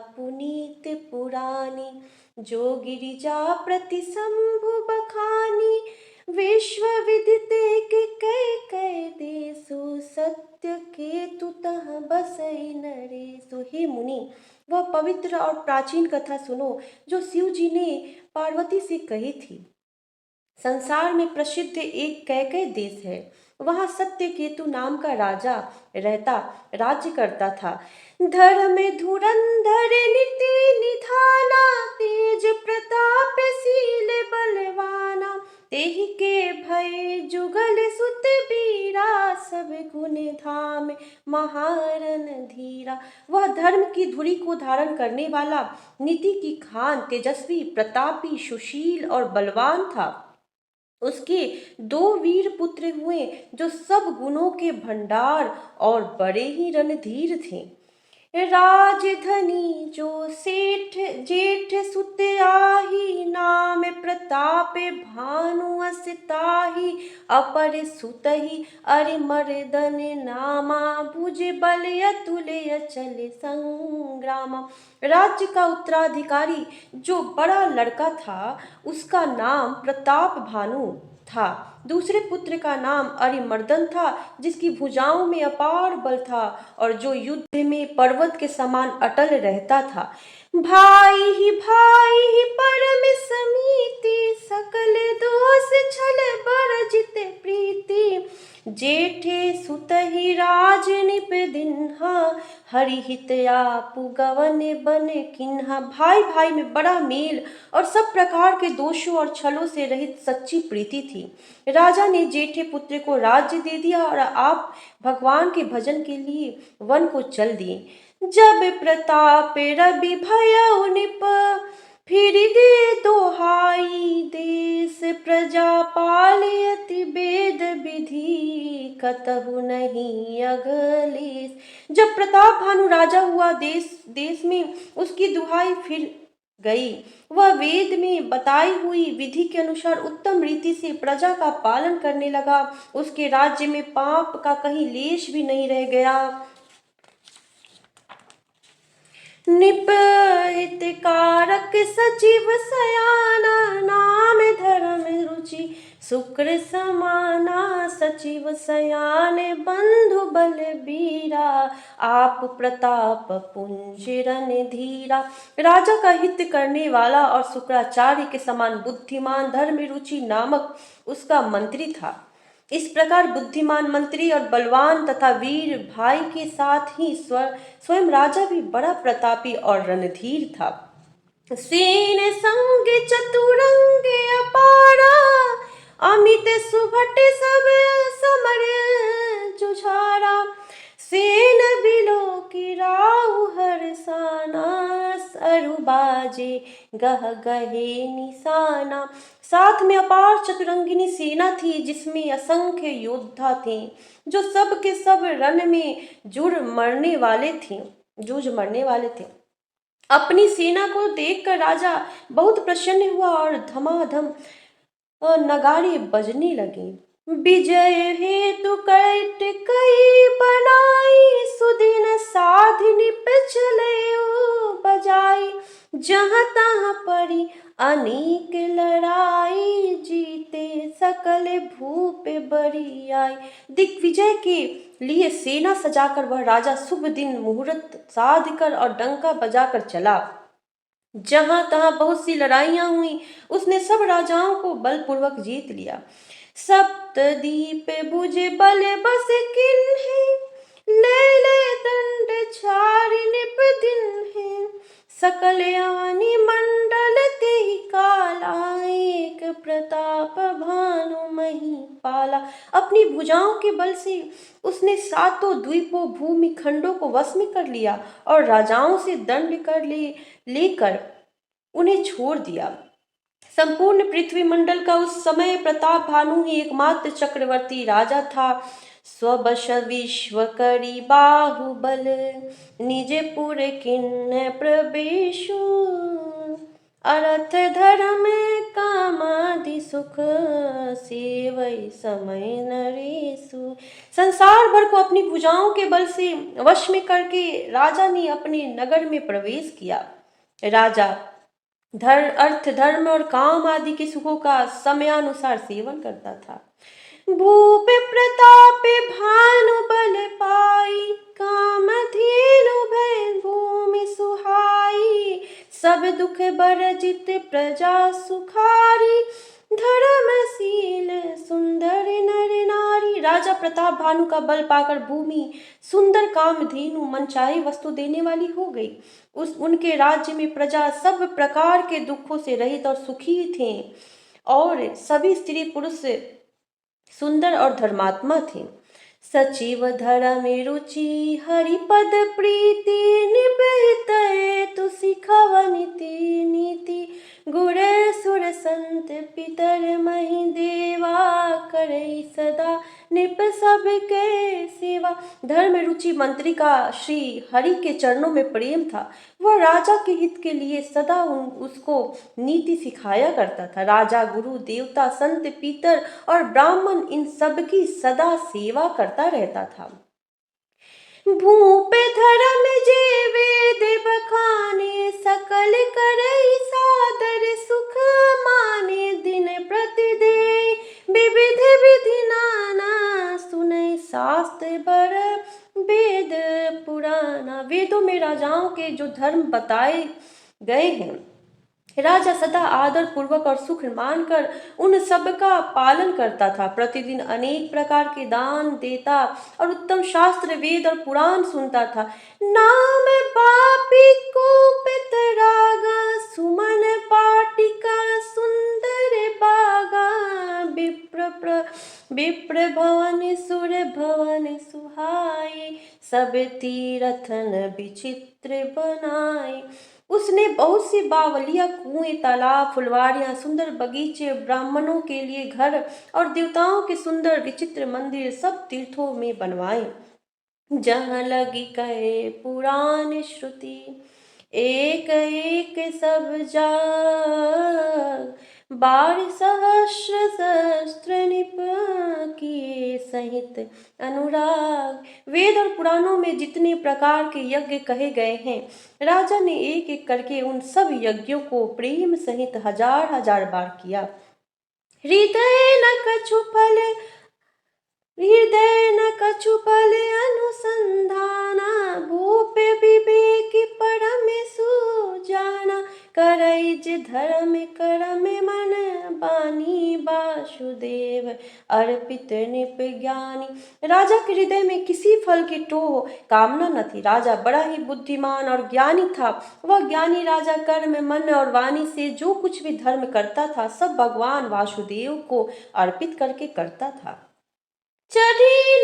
पुनीत पुरानी, जो गिरिजा प्रति शंभु बखानी, विश्व विदिते के कई कई देसु, सत्य केतु तह बसई नरेसु। हे मुनि, वह पवित्र और प्राचीन कथा सुनो जो शिव जी ने पार्वती से कही थी। संसार में प्रसिद्ध एक कैकई देश है। वहाँ सत्य केतु नाम का राजा राज्य करता था। धर्म धुरंधर नीति निधाना, तेज प्रताप शील बलवाना, तेहि के भय जुगल सुत बीरा, सब गुण धाम महारन धीरा। वह धर्म की धुरी को धारण करने वाला, नीति की खान, तेजस्वी, प्रतापी, सुशील और बलवान था। उसके 2 वीर पुत्र हुए जो सब गुणों के भंडार और बड़े ही रणधीर थे। राजधनी जो सेठ जेठ सुत आही, नाम प्रताप भानु अस ताही, अपर सुतहि अरि मर्दन नामा, भुज बल अतुल्य अचल संग्रामा। राज्य का उत्तराधिकारी जो बड़ा लड़का था, उसका नाम प्रताप भानु था। दूसरे पुत्र का नाम अरिमर्दन था, जिसकी भुजाओं में अपार बल था और जो युद्ध में पर्वत के समान अटल रहता था। भाई ही परम समीति, सकल दोष छल बरजित प्रीति, जेठे सुतहि राज निप दिन्हा, हरि हित आपु गवन बन किन्हा। भाई भाई में बड़ा मेल और सब प्रकार के दोषों और छलों से रहित सच्ची प्रीति थी। राजा ने जेठे पुत्र को राज्य दे दिया और आप भगवान के भजन के लिए वन को चल दिए। जब प्रताप रवि भयउ निप, फिर दे दोहाई देश, प्रजा पालयति वेद विधि, कतहु नहीं अगलेश। जब प्रताप भानु राजा हुआ, देश में उसकी दुहाई फिर गई। वह वेद में बताई हुई विधि के अनुसार उत्तम रीति से प्रजा का पालन करने लगा। उसके राज्य में पाप का कहीं लेश भी नहीं रह गया। निपहित कारक सचिव सयाना, नाम धर्म रुचि शुक्र समाना, सचिव सयान बंधु बलबीरा, आप प्रताप पुंज रणधीरा। राजा का हित करने वाला और शुक्राचार्य के समान बुद्धिमान धर्म रुचि नामक उसका मंत्री था। इस प्रकार बुद्धिमान मंत्री और बलवान तथा वीर भाई के साथ ही स्वयं राजा भी बड़ा प्रतापी और रणधीर था। सेन संग चतुरंग अपारा, अमित सुभट सब समर जुझारा, सेन बिलो की राउ हरसाना, सरु बाजे गह गहे निशाना। साथ में अपार चतुरंगिनी सेना थी, जिसमें असंख्य योद्धा थे जो सब के सब रण में जूझ मरने वाले थे। अपनी सेना को देखकर राजा बहुत प्रसन्न हुआ और धमाधम नगाड़े बजने लगे। विजय हेतु कैट कई बनाई, सुदिन साधिनी पे चले बजाई, जहाँ तहाँ पड़ी अनेक लड़ाई, जीते सकल भूप बड़ी आई। दिग्विजय के लिए सेना सजाकर वह राजा शुभ दिन मुहूर्त साध कर और डंका बजाकर चला। जहां तहां बहुत सी लड़ाइयां हुई, उसने सब राजाओं को बलपूर्वक जीत लिया। सप्तदीप भुज बल बस किन्हे, ले ले दंड छारि निप दिन्हे, सकल यानी मंडल तेहि काला, एक प्रताप भानु मही पाला। अपनी भुजाओं के बल से उसने 7 द्वीपों भूमि खंडों को वश में कर लिया और राजाओं से दंड कर लेकर उन्हें छोड़ दिया। संपूर्ण पृथ्वी मंडल का उस समय प्रताप भानु ही एकमात्र चक्रवर्ती राजा था। स्वबश विश्व करी बाहुबल, निज पुर किन्न प्रवेशु, अर्थ धर्म कामादि सुख सेवै समय नरेशु। संसार भर को अपनी भुजाओं के बल से वश में करके राजा ने अपने नगर में प्रवेश किया। राजा अर्थ धर्म और काम आदि के सुखों का समयानुसार सेवन करता था। भूप प्रताप भानु बल पाई, काम धेनु भय भूमि सुहाई। सब दुख बरजित प्रजा सुखारी, धर्मशील सुंदर नर नारी। राजा प्रताप भानु का बल पाकर भूमि सुंदर कामधेनु मनचाही वस्तु देने वाली हो गई। उनके राज्य में प्रजा सब प्रकार के दुखों से रहित और सुखी थे और सभी स्त्री पुरुष सुंदर और धर्मात्मा थे। सचिव धर्म रुचि हरिपद प्रीति, निबहित तु सिखव नीति नीति। गुर सुर संत पितर महि देवा, करई सदा निप सबके सेवा। धर्म रुचि मंत्री का श्री हरि के चरणों में प्रेम था। वह राजा के हित के लिए सदा उसको नीति सिखाया करता था। राजा गुरु देवता संत पितर और ब्राह्मण इन सब की सदा सेवा करता रहता था। भूप धर्म जे वेद बखाने, सकल करई सादर सुख माने। दिन प्रतिदेय विविध विधि नाना, सुनई शास्त्र बर वेद पुराना। वेदों में राजाओं के जो धर्म बताए गए हैं, राजा सदा आदर पूर्वक और सुख मानकर उन सब का पालन करता था। प्रतिदिन अनेक प्रकार के दान देता और उत्तम शास्त्र वेद और पुराण सुनता था। नाम पापी कुपित रागा, सुमन पाटिका सुंदर बागा। विप्र भवन सुर भवन सुहाई, सब तीरथन विचित्र बनाए। उसने बहुत सी बावलियां, कुएं, तालाब, फुलवाड़ियां, सुंदर बगीचे, ब्राह्मणों के लिए घर और देवताओं के सुंदर विचित्र मंदिर सब तीर्थों में बनवाए। जहाँ लगी कहे पुराण श्रुति, एक एक सब जाग। बार सहस्र शस्त्र निप किए सहित अनुराग। वेद और पुराणों में जितने प्रकार के यज्ञ कहे गए हैं, राजा ने एक एक करके उन सब यज्ञों को प्रेम सहित हजार हजार बार किया। हृदय न कछु फल अनुसंधाना, भूप विवेक परम सुजाना। करई जे धर्म करम मन बानी, वासुदेव अर्पित निप ज्ञानी। राजा के हृदय में किसी फल की टोह कामना न थी। राजा बड़ा ही बुद्धिमान और ज्ञानी था। वह ज्ञानी राजा कर्म मन और वाणी से जो कुछ भी धर्म करता था, सब भगवान वासुदेव को अर्पित करके करता था। चढ़ी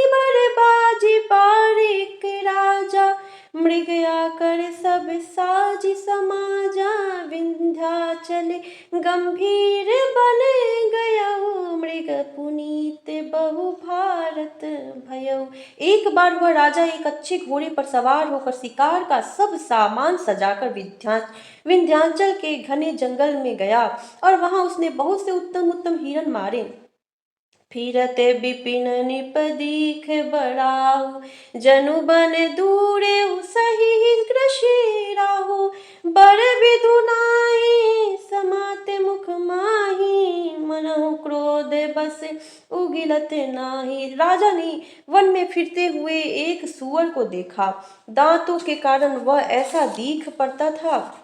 बर बाजी बारिक राजा, मृग आकर सब साजी समाजा। विंध्याचल गंभीर बन गयऊ, मृग पुनीत बहु भारत भयऊ। एक बार वह राजा एक अच्छे घोड़े पर सवार होकर शिकार का सब सामान सजाकर विंध्याचल के घने जंगल में गया और वहां उसने बहुत से उत्तम उत्तम हिरण मारे। फिरत विपिन निप दीख बड़ाऊ, जनु बन दूरे सही कृषि राहु। बर विदु नाहि समात मुख माही, मनहु क्रोध बस उगिलत नाही। राजा ने वन में फिरते हुए एक सूअर को देखा। दांतों के कारण वह ऐसा दीख पड़ता था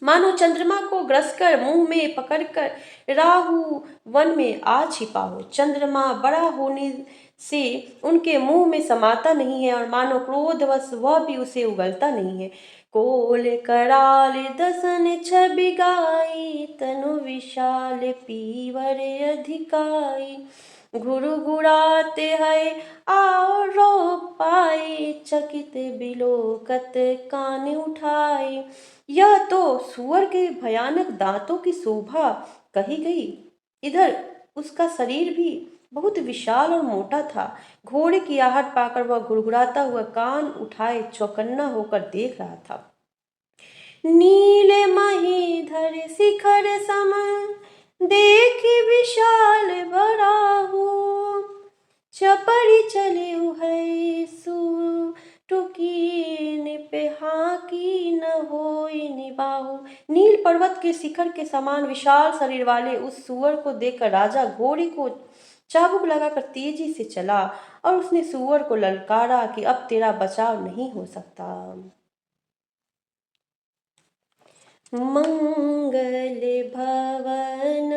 मानो चंद्रमा को ग्रसकर मुंह में पकड़कर राहु वन में आ छिपा हो। चंद्रमा बड़ा होने से उनके मुंह में समाता नहीं है और मानो क्रोधवश वह भी उसे उगलता नहीं है। कोल कराल दसन छवि गाई, तनु विशाल पीवर अधिकाई। घुरु घुराते है आओ रो पाए, चकित बिलोकत कान उठाए। यह तो सूअर के भयानक दांतों की शोभा कही गई। इधर उसका शरीर भी बहुत विशाल और मोटा था। घोड़े की आहट पाकर वह गुड़गुड़ाता हुआ कान उठाए चौकन्ना होकर देख रहा था। नील महीधर शिखर सम देखि विशाल बराहु। चपरि चले है सु टुकी पेहा की न होई निबाहु। नील पर्वत के शिखर के समान विशाल शरीर वाले उस सुअर को देखकर राजा घोड़ी को चाबुक लगाकर तेजी से चला और उसने सुअर को ललकारा कि अब तेरा बचाव नहीं हो सकता। मंगल भवन